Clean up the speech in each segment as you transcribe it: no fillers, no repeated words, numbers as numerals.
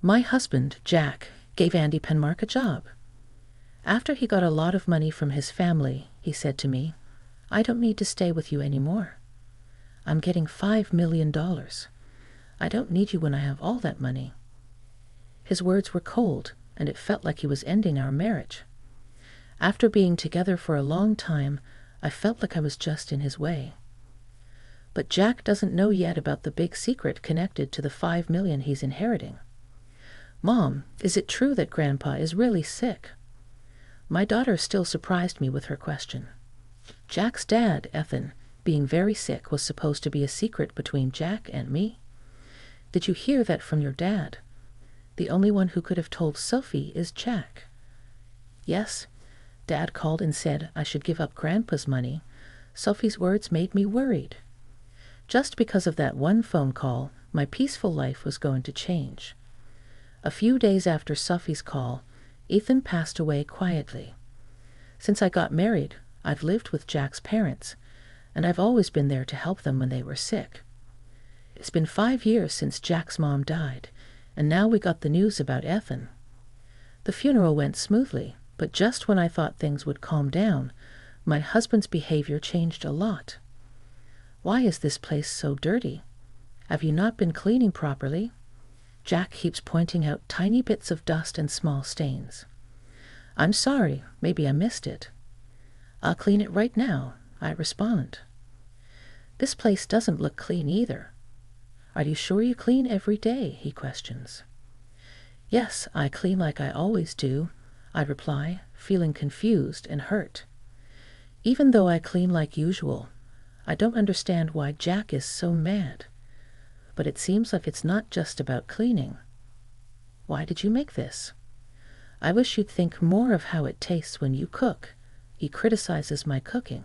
My husband, Jack, gave Andy Penmark a job. After he got a lot of money from his family, he said to me, "I don't need to stay with you anymore. I'm getting $5 million. I don't need you when I have all that money." His words were cold, and it felt like he was ending our marriage. After being together for a long time, I felt like I was just in his way. But Jack doesn't know yet about the big secret connected to the $5 million he's inheriting. "Mom, is it true that Grandpa is really sick?" My daughter still surprised me with her question. Jack's dad, Ethan, being very sick was supposed to be a secret between Jack and me. Did you hear that from your dad? The only one who could have told Sophie is Jack. Yes, Dad called and said I should give up Grandpa's money. Sophie's words made me worried. Just because of that one phone call, my peaceful life was going to change. A few days after Sophie's call, Ethan passed away quietly. Since I got married, I've lived with Jack's parents, and I've always been there to help them when they were sick. It's been 5 years since Jack's mom died, and now we got the news about Ethan. The funeral went smoothly, but just when I thought things would calm down, my husband's behavior changed a lot. "Why is this place so dirty? Have you not been cleaning properly?" Jack keeps pointing out tiny bits of dust and small stains. "I'm sorry, maybe I missed it." "I'll clean it right now," I respond. "This place doesn't look clean either." "Are you sure you clean every day?" he questions. "Yes, I clean like I always do," I reply, feeling confused and hurt. Even though I clean like usual, I don't understand why Jack is so mad. But it seems like it's not just about cleaning. "Why did you make this?" "I wish you'd think more of how it tastes when you cook." He criticizes my cooking.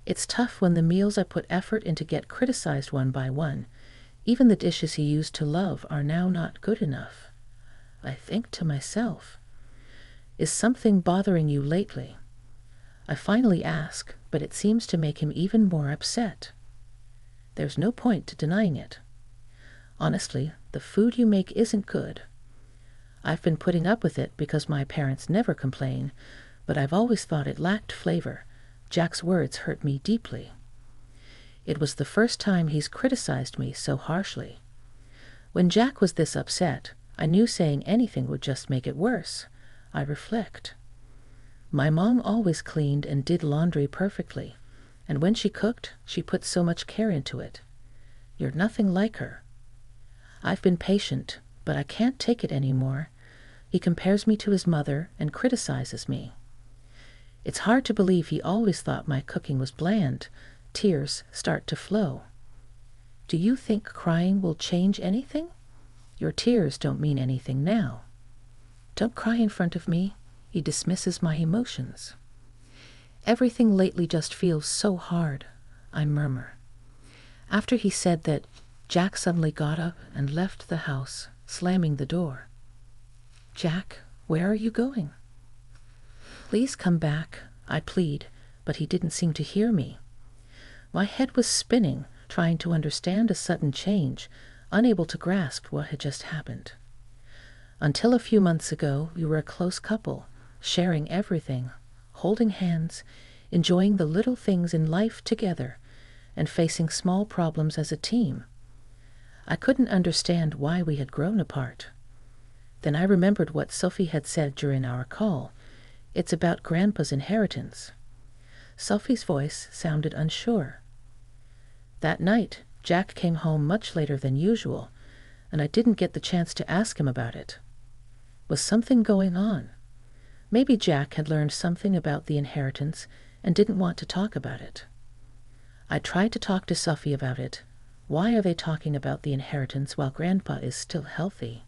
It's tough when the meals I put effort into get criticized one by one. Even the dishes he used to love are now not good enough. I think to myself, "Is something bothering you lately?" I finally ask, but it seems to make him even more upset. There's no point to denying it. "Honestly, the food you make isn't good. I've been putting up with it because my parents never complain, but I've always thought it lacked flavor." Jack's words hurt me deeply. It was the first time he's criticized me so harshly. When Jack was this upset, I knew saying anything would just make it worse. I reflect. My mom always cleaned and did laundry perfectly, and when she cooked, she put so much care into it. You're nothing like her. I've been patient, but I can't take it anymore. He compares me to his mother and criticizes me. It's hard to believe he always thought my cooking was bland. Tears start to flow. "Do you think crying will change anything? Your tears don't mean anything now." "Don't cry in front of me." He dismisses my emotions. "Everything lately just feels so hard," I murmur. After he said that, Jack suddenly got up and left the house, slamming the door. "Jack, where are you going?" "Please come back," I plead, but he didn't seem to hear me. My head was spinning, trying to understand a sudden change, unable to grasp what had just happened. Until a few months ago, we were a close couple, sharing everything, holding hands, enjoying the little things in life together, and facing small problems as a team. I couldn't understand why we had grown apart. Then I remembered what Sophie had said during our call. It's about Grandpa's inheritance. Sophie's voice sounded unsure. That night, Jack came home much later than usual, and I didn't get the chance to ask him about it. Was something going on? Maybe Jack had learned something about the inheritance and didn't want to talk about it. I tried to talk to Sophie about it. Why are they talking about the inheritance while Grandpa is still healthy?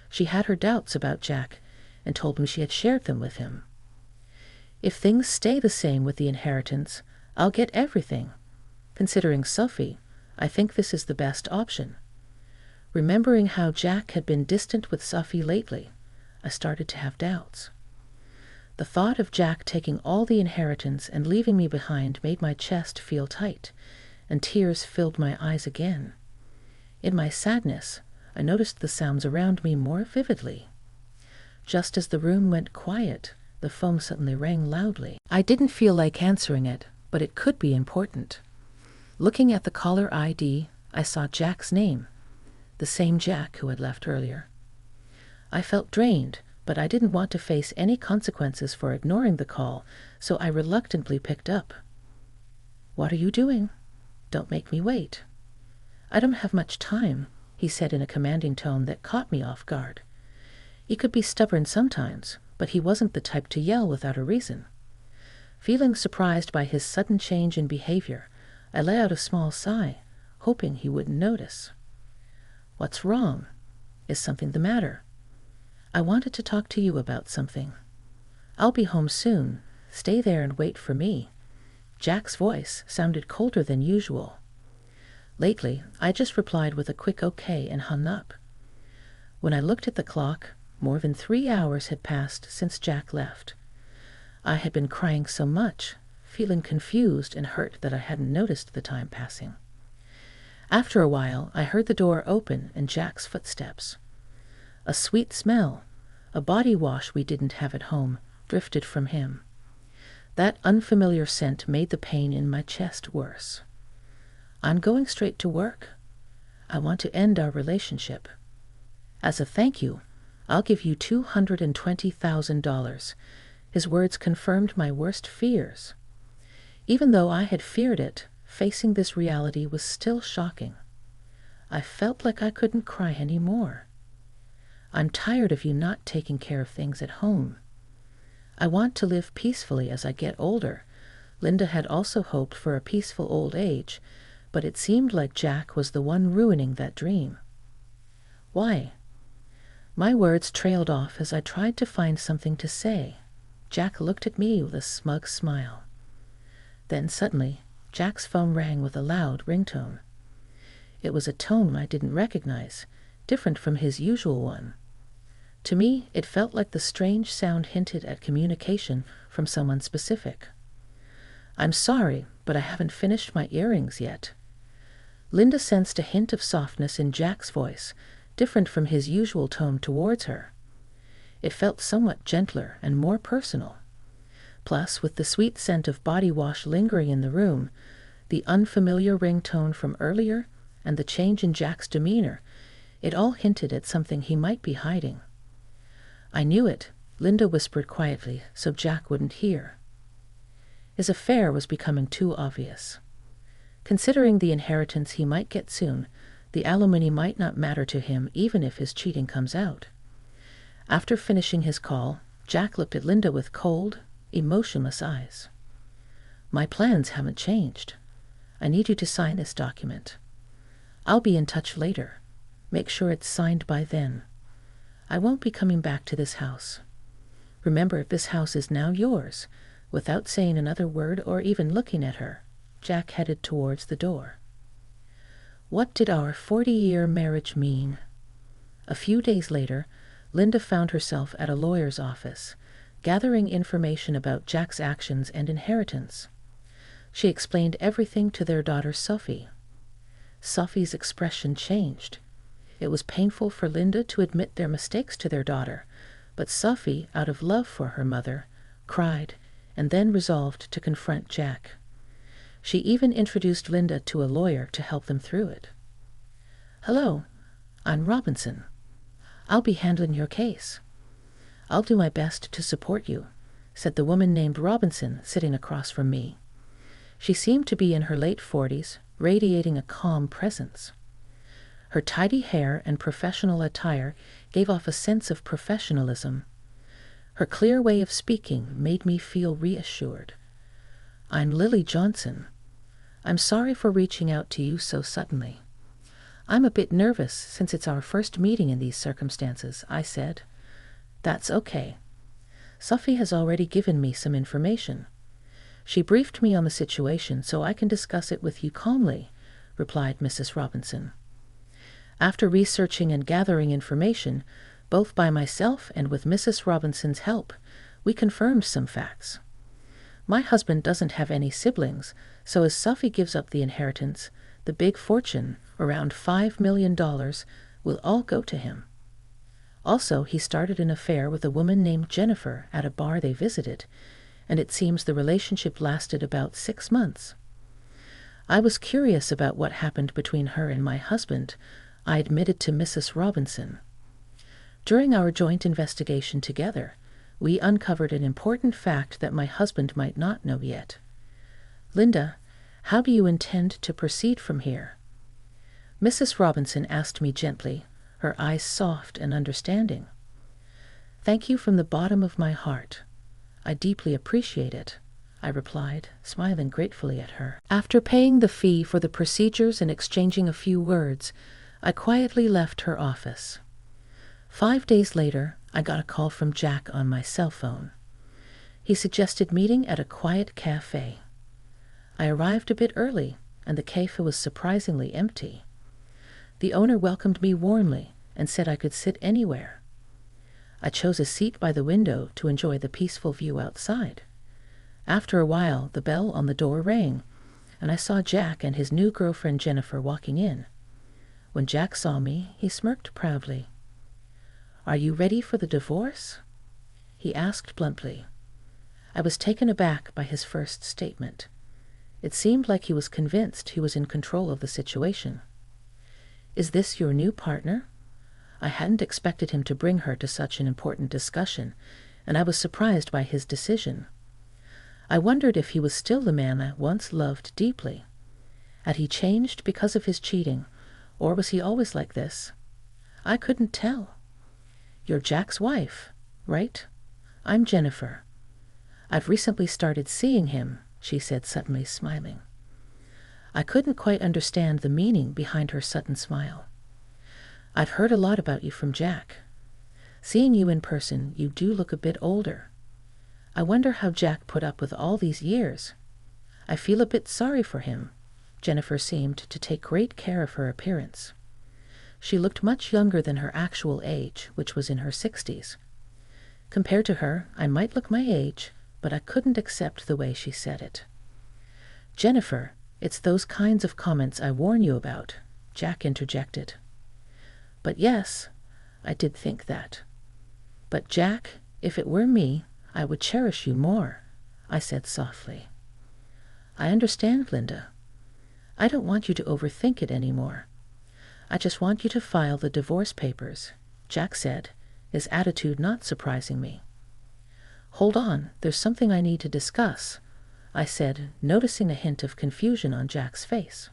She had her doubts about Jack and told me she had shared them with him. If things stay the same with the inheritance, I'll get everything. Considering Sophie, I think this is the best option. Remembering how Jack had been distant with Sophie lately, I started to have doubts. The thought of Jack taking all the inheritance and leaving me behind made my chest feel tight, and tears filled my eyes again. In my sadness, I noticed the sounds around me more vividly. Just as the room went quiet, the phone suddenly rang loudly. I didn't feel like answering it, but it could be important. Looking at the caller ID, I saw Jack's name, the same Jack who had left earlier. I felt drained, but I didn't want to face any consequences for ignoring the call, so I reluctantly picked up. "What are you doing? Don't make me wait." "I don't have much time," he said in a commanding tone that caught me off guard. He could be stubborn sometimes, but he wasn't the type to yell without a reason. Feeling surprised by his sudden change in behavior, I let out a small sigh, hoping he wouldn't notice. "What's wrong? Is something the matter?" "I wanted to talk to you about something." "I'll be home soon. Stay there and wait for me." Jack's voice sounded colder than usual. Lately, I just replied with a quick okay and hung up. When I looked at the clock, more than 3 hours had passed since Jack left. I had been crying so much, feeling confused and hurt that I hadn't noticed the time passing. After a while, I heard the door open and Jack's footsteps. A sweet smell, a body wash we didn't have at home, drifted from him. That unfamiliar scent made the pain in my chest worse. "I'm going straight to work. I want to end our relationship. As a thank you, I'll give you $220,000. His words confirmed my worst fears. Even though I had feared it, facing this reality was still shocking. I felt like I couldn't cry anymore. "I'm tired of you not taking care of things at home. I want to live peacefully as I get older." Linda had also hoped for a peaceful old age, but it seemed like Jack was the one ruining that dream. "Why?" My words trailed off as I tried to find something to say. Jack looked at me with a smug smile. Then suddenly, Jack's phone rang with a loud ringtone. It was a tone I didn't recognize, different from his usual one. To me, it felt like the strange sound hinted at communication from someone specific. "I'm sorry, but I haven't finished my earrings yet." Linda sensed a hint of softness in Jack's voice, different from his usual tone towards her. It felt somewhat gentler and more personal. Plus, with the sweet scent of body wash lingering in the room, the unfamiliar ringtone from earlier, and the change in Jack's demeanor, it all hinted at something he might be hiding. "I knew it," Linda whispered quietly so Jack wouldn't hear. His affair was becoming too obvious. Considering the inheritance he might get soon, the alimony might not matter to him even if his cheating comes out. After finishing his call, Jack looked at Linda with cold, emotionless eyes. "My plans haven't changed. I need you to sign this document. I'll be in touch later. Make sure it's signed by then. I won't be coming back to this house. Remember, this house is now yours." Without saying another word or even looking at her, Jack headed towards the door. What did our 40-year marriage mean? A few days later, Linda found herself at a lawyer's office, gathering information about Jack's actions and inheritance. She explained everything to their daughter Sophie. Sophie's expression changed. It was painful for Linda to admit their mistakes to their daughter, but Sophie, out of love for her mother, cried and then resolved to confront Jack. She even introduced Linda to a lawyer to help them through it. "Hello, I'm Robinson. I'll be handling your case." "I'll do my best to support you," said the woman named Robinson sitting across from me. She seemed to be in her late 40s, radiating a calm presence. Her tidy hair and professional attire gave off a sense of professionalism. Her clear way of speaking made me feel reassured. "I'm Lily Johnson. I'm sorry for reaching out to you so suddenly." "I'm a bit nervous since it's our first meeting in these circumstances," I said. "That's okay. Sophie has already given me some information. She briefed me on the situation so I can discuss it with you calmly," replied Mrs. Robinson. After researching and gathering information, both by myself and with Mrs. Robinson's help, we confirmed some facts. My husband doesn't have any siblings, so as Sophie gives up the inheritance, the big fortune, around $5 million, will all go to him. Also, he started an affair with a woman named Jennifer at a bar they visited, and it seems the relationship lasted about 6 months. I was curious about what happened between her and my husband, I admitted to Mrs. Robinson. During our joint investigation together, we uncovered an important fact that my husband might not know yet. Linda, how do you intend to proceed from here? Mrs. Robinson asked me gently, her eyes soft and understanding. Thank you from the bottom of my heart. I deeply appreciate it, I replied, smiling gratefully at her. After paying the fee for the procedures and exchanging a few words, I quietly left her office. 5 days later, I got a call from Jack on my cell phone. He suggested meeting at a quiet cafe. I arrived a bit early, and the cafe was surprisingly empty. The owner welcomed me warmly and said I could sit anywhere. I chose a seat by the window to enjoy the peaceful view outside. After a while, the bell on the door rang, and I saw Jack and his new girlfriend Jennifer walking in. When Jack saw me, he smirked proudly. Are you ready for the divorce? He asked bluntly. I was taken aback by his first statement. It seemed like he was convinced he was in control of the situation. Is this your new partner? I hadn't expected him to bring her to such an important discussion, and I was surprised by his decision. I wondered if he was still the man I once loved deeply. Had he changed because of his cheating, or was he always like this? I couldn't tell. You're Jack's wife, right? I'm Jennifer. I've recently started seeing him, she said, suddenly smiling. I couldn't quite understand the meaning behind her sudden smile. I've heard a lot about you from Jack. Seeing you in person, you do look a bit older. I wonder how Jack put up with all these years. I feel a bit sorry for him. Jennifer seemed to take great care of her appearance. She looked much younger than her actual age, which was in her 60s. Compared to her, I might look my age, but I couldn't accept the way she said it. Jennifer, it's those kinds of comments I warn you about, Jack interjected. But yes, I did think that. But Jack, if it were me, I would cherish you more, I said softly. I understand, Linda. I don't want you to overthink it anymore. I just want you to file the divorce papers, Jack said, his attitude not surprising me. Hold on, there's something I need to discuss, I said, noticing a hint of confusion on Jack's face.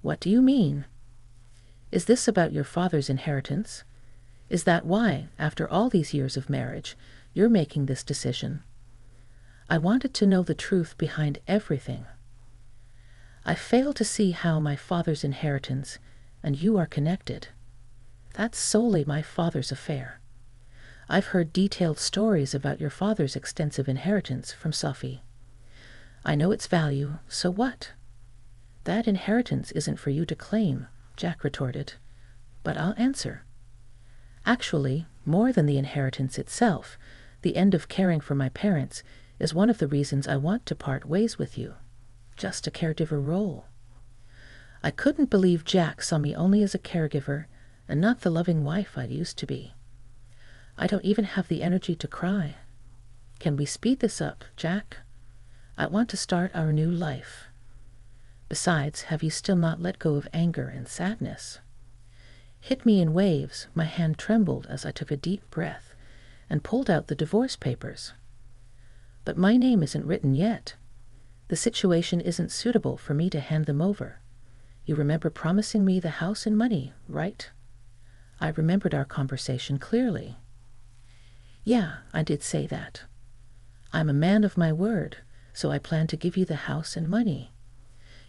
What do you mean? Is this about your father's inheritance? Is that why, after all these years of marriage, you're making this decision? I wanted to know the truth behind everything. I fail to see how my father's inheritance and you are connected. That's solely my father's affair. I've heard detailed stories about your father's extensive inheritance from Sophie. I know its value, so what? That inheritance isn't for you to claim, Jack retorted. But I'll answer. Actually, more than the inheritance itself, the end of caring for my parents is one of the reasons I want to part ways with you. Just a caregiver role. I couldn't believe Jack saw me only as a caregiver and not the loving wife I used to be. I don't even have the energy to cry. Can we speed this up, Jack? I want to start our new life. Besides, have you still not let go of anger and sadness? Hit me in waves, my hand trembled as I took a deep breath and pulled out the divorce papers. But my name isn't written yet. The situation isn't suitable for me to hand them over. You remember promising me the house and money, right? I remembered our conversation clearly. Yeah, I did say that. I'm a man of my word, so I plan to give you the house and money.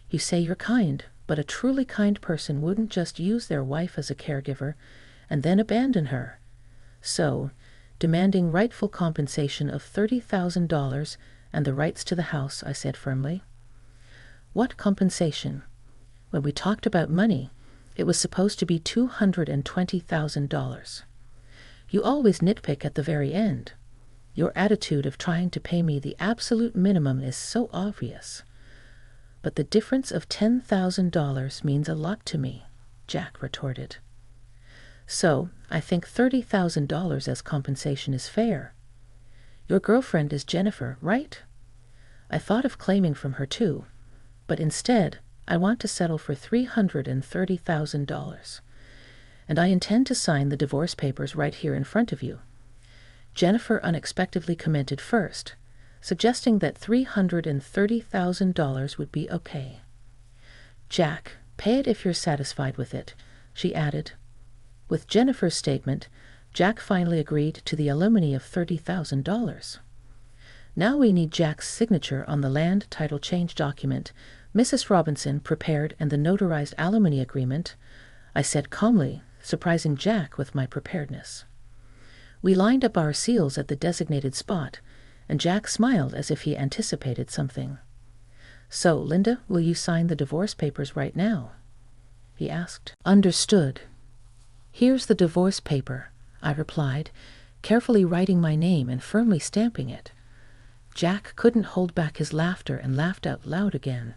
You say you're kind, but a truly kind person wouldn't just use their wife as a caregiver and then abandon her. So, demanding rightful compensation of $30,000 and the rights to the house, I said firmly. What compensation? When we talked about money, it was supposed to be $220,000. You always nitpick at the very end. Your attitude of trying to pay me the absolute minimum is so obvious. But the difference of $10,000 means a lot to me, Jack retorted. So, I think $30,000 as compensation is fair. Your girlfriend is Jennifer, right? I thought of claiming from her too, but instead, I want to settle for $330,000. And I intend to sign the divorce papers right here in front of you. Jennifer unexpectedly commented first, suggesting that $330,000 would be okay. Jack, pay it if you're satisfied with it, she added. With Jennifer's statement, Jack finally agreed to the alimony of $30,000. Now we need Jack's signature on the land title change document Mrs. Robinson prepared and the notarized alimony agreement, I said calmly, surprising Jack with my preparedness. We lined up our seals at the designated spot, and Jack smiled as if he anticipated something. So, Linda, will you sign the divorce papers right now? He asked. Understood. Here's the divorce paper, I replied, carefully writing my name and firmly stamping it. Jack couldn't hold back his laughter and laughed out loud again.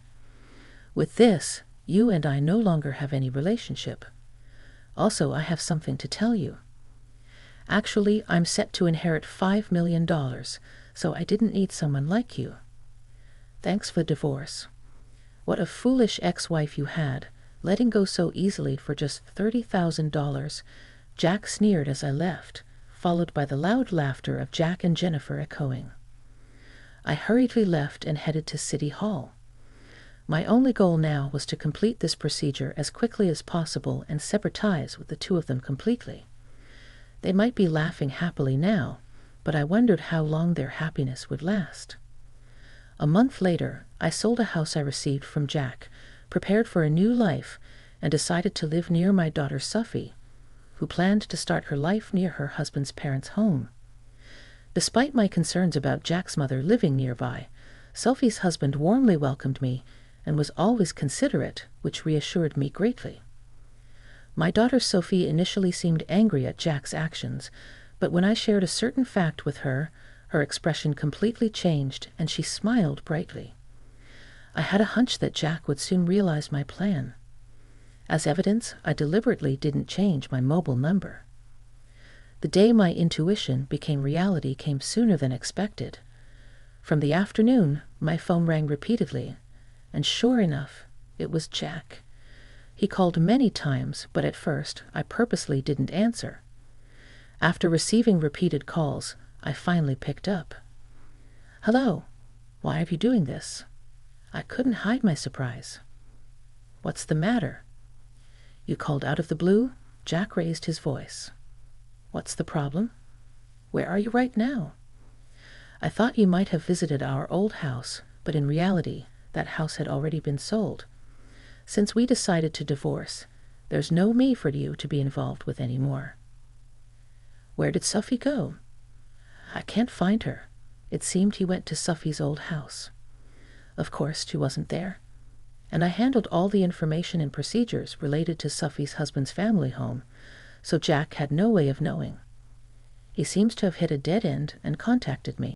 With this, you and I no longer have any relationship. Also, I have something to tell you. Actually, I'm set to inherit $5 million, so I didn't need someone like you. Thanks for the divorce. What a foolish ex-wife you had, letting go so easily for just $30,000, Jack sneered as I left, followed by the loud laughter of Jack and Jennifer echoing. I hurriedly left and headed to City Hall. My only goal now was to complete this procedure as quickly as possible and sever ties with the two of them completely. They might be laughing happily now, but I wondered how long their happiness would last. A month later, I sold a house I received from Jack, prepared for a new life, and decided to live near my daughter Sophie, who planned to start her life near her husband's parents' home. Despite my concerns about Jack's mother living nearby, Sophie's husband warmly welcomed me and was always considerate, which reassured me greatly. My daughter Sophie initially seemed angry at Jack's actions, but when I shared a certain fact with her, her expression completely changed and she smiled brightly. I had a hunch that Jack would soon realize my plan. As evidence, I deliberately didn't change my mobile number. The day my intuition became reality came sooner than expected. From the afternoon, my phone rang repeatedly, and sure enough, it was Jack. He called many times, but at first I purposely didn't answer. After receiving repeated calls, I finally picked up. Hello, why are you doing this? I couldn't hide my surprise. What's the matter? You called out of the blue? Jack raised his voice. What's the problem? Where are you right now? I thought you might have visited our old house, but in reality, that house had already been sold. Since we decided to divorce, there's no me for you to be involved with anymore. Where did Sophie go? I can't find her. It seemed he went to Sophie's old house. Of course, she wasn't there. And I handled all the information and procedures related to Sophie's husband's family home, so Jack had no way of knowing. He seems to have hit a dead end and contacted me.